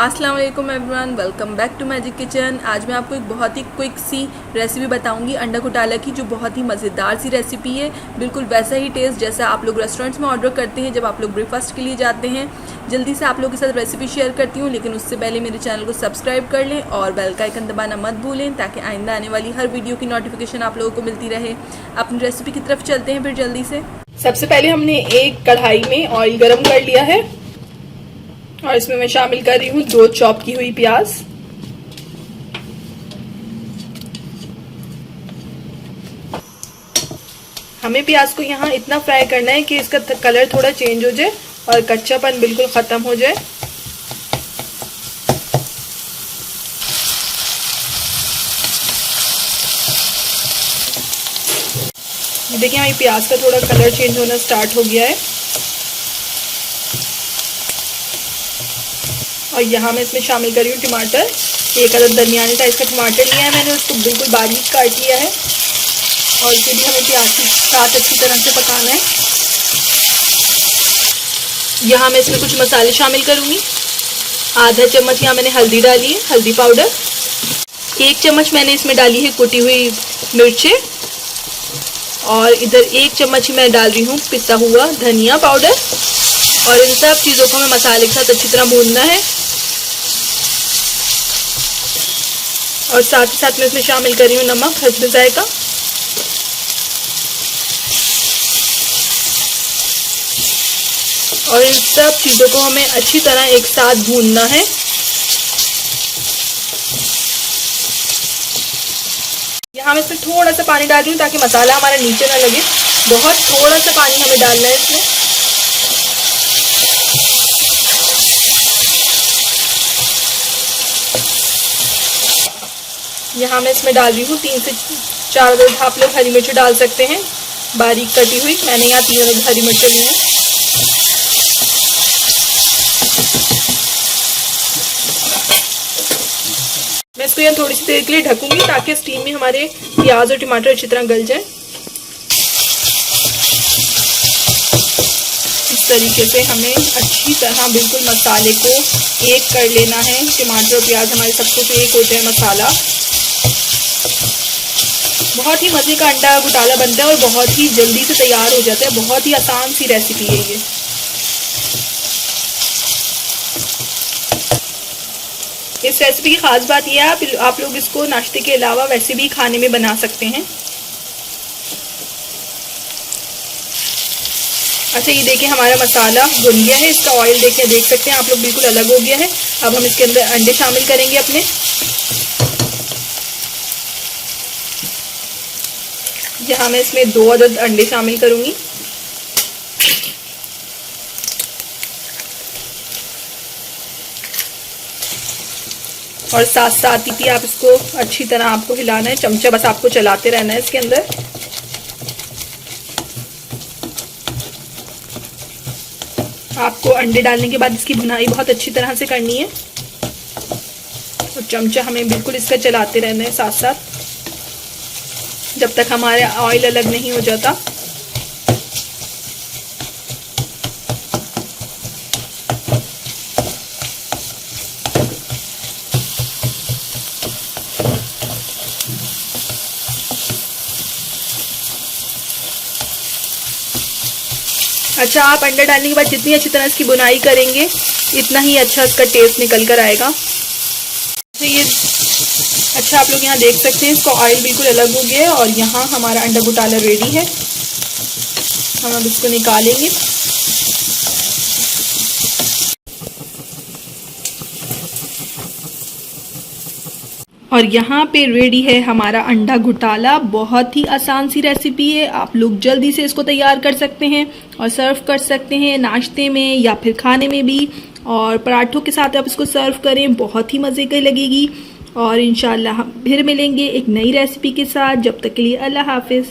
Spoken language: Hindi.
अस्सलाम वालेकुम everyone, welcome back to magic kitchen. आज मैं आपको एक बहुत ही क्विक सी रेसिपी बताऊंगी अंडा घोटाला की, जो बहुत ही मज़ेदार सी रेसिपी है। बिल्कुल वैसा ही टेस्ट जैसा आप लोग रेस्टोरेंट्स में ऑर्डर करते हैं जब आप लोग ब्रेकफास्ट के लिए जाते हैं। जल्दी से आप लोगों के साथ रेसिपी शेयर करती हूँ, लेकिन उससे पहले मेरे चैनल को सब्सक्राइब कर लें और बेल का आइकन दबाना मत भूलें, ताकि आइंदा आने वाली हर वीडियो की नोटिफिकेशन आप लोगों को मिलती रहे। अपनी रेसिपी की तरफ चलते हैं फिर जल्दी से। सबसे पहले हमने एक कढ़ाई में ऑयल गर्म कर लिया है और इसमें मैं शामिल कर रही हूँ 2 चॉप की हुई प्याज। हमें प्याज को यहाँ इतना फ्राई करना है कि इसका कलर थोड़ा चेंज हो जाए और कच्चापन बिल्कुल खत्म हो जाए। देखिए हमारी प्याज का थोड़ा कलर चेंज होना स्टार्ट हो गया है और यहाँ मैं इसमें शामिल कर रही हूँ टमाटर। एक अदद दरमियानी साइज का टमाटर लिया है मैंने, उसको बिल्कुल बारीक काट लिया है और इसे भी हमें प्याज के साथ अच्छी तरह से पकाना है। यहाँ मैं इसमें कुछ मसाले शामिल करूँगी। आधा चम्मच यहाँ मैंने हल्दी डाली है, हल्दी पाउडर। 1 चम्मच मैंने इसमें डाली है कुटी हुई मिर्चें और इधर 1 चम्मच ही मैं डाल रही हूँ पिसा हुआ धनिया पाउडर। और इन सब चीज़ों को हमें मसाले के साथ अच्छी तरह भूनना है और साथ ही साथ में इसमें शामिल कर रही हूँ नमक हस्ब जायका। और इन सब चीज़ों को हमें अच्छी तरह एक साथ भूनना है। यहाँ मैं इसमें थोड़ा सा पानी डाल रही हूँ ताकि मसाला हमारा नीचे ना लगे। बहुत थोड़ा सा पानी हमें डालना है इसमें। यहाँ मैं इसमें डाल रही हूँ 3 से 4 अदद, आप लोग हरी मिर्च डाल सकते हैं बारीक कटी हुई। मैंने यहाँ 3 अदद हरी मिर्च ली हैं। मैं इसको यहाँ थोड़ी सी देर के लिए ढकूंगी ताकि स्टीम में हमारे प्याज और टमाटर अच्छी तरह गल जाए। इस तरीके से हमें अच्छी तरह बिल्कुल मसाले को एक कर लेना है। टमाटर और प्याज हमारे सब कुछ एक हो जाए मसाला। बहुत ही मज़े का अंडा घोटाला बनता है और बहुत ही जल्दी से तैयार हो जाता है। बहुत ही आसान सी रेसिपी है ये। इस रेसिपी की ख़ास बात यह है आप लोग इसको नाश्ते के अलावा वैसे भी खाने में बना सकते हैं। अच्छा, ये देखिए हमारा मसाला भुन गया है। इसका ऑयल देख सकते हैं आप लोग, बिल्कुल अलग हो गया है। अब हम इसके अंदर अंडे शामिल करेंगे अपने। यहाँ मैं इसमें 2 अदद अंडे शामिल करूंगी। और साथ साथ ही आप इसको अच्छी तरह आपको हिलाना है, चमचा बस आपको चलाते रहना है इसके अंदर। आपको अंडे डालने के बाद इसकी भुनाई बहुत अच्छी तरह से करनी है और चमचा हमें बिल्कुल इसका चलाते रहना है साथ साथ, जब तक हमारे ऑयल अलग नहीं हो जाता। अच्छा, आप अंडा डालने के बाद जितनी अच्छी तरह इसकी बुनाई करेंगे इतना ही अच्छा इसका टेस्ट निकल कर आएगा। तो ये अच्छा, आप लोग यहाँ देख सकते हैं इसका ऑयल बिल्कुल अलग हो गया है और यहाँ हमारा अंडा घोटाला रेडी है। हम अब इसको निकालेंगे। और यहाँ पे रेडी है हमारा अंडा घोटाला। बहुत ही आसान सी रेसिपी है, आप लोग जल्दी से इसको तैयार कर सकते हैं और सर्व कर सकते हैं नाश्ते में या फिर खाने में भी। और पराठों के साथ आप इसको सर्व करें, बहुत ही मज़े की लगेगी। और इंशाल्लाह हम फिर मिलेंगे एक नई रेसिपी के साथ। जब तक के लिए अल्लाह हाफिज़।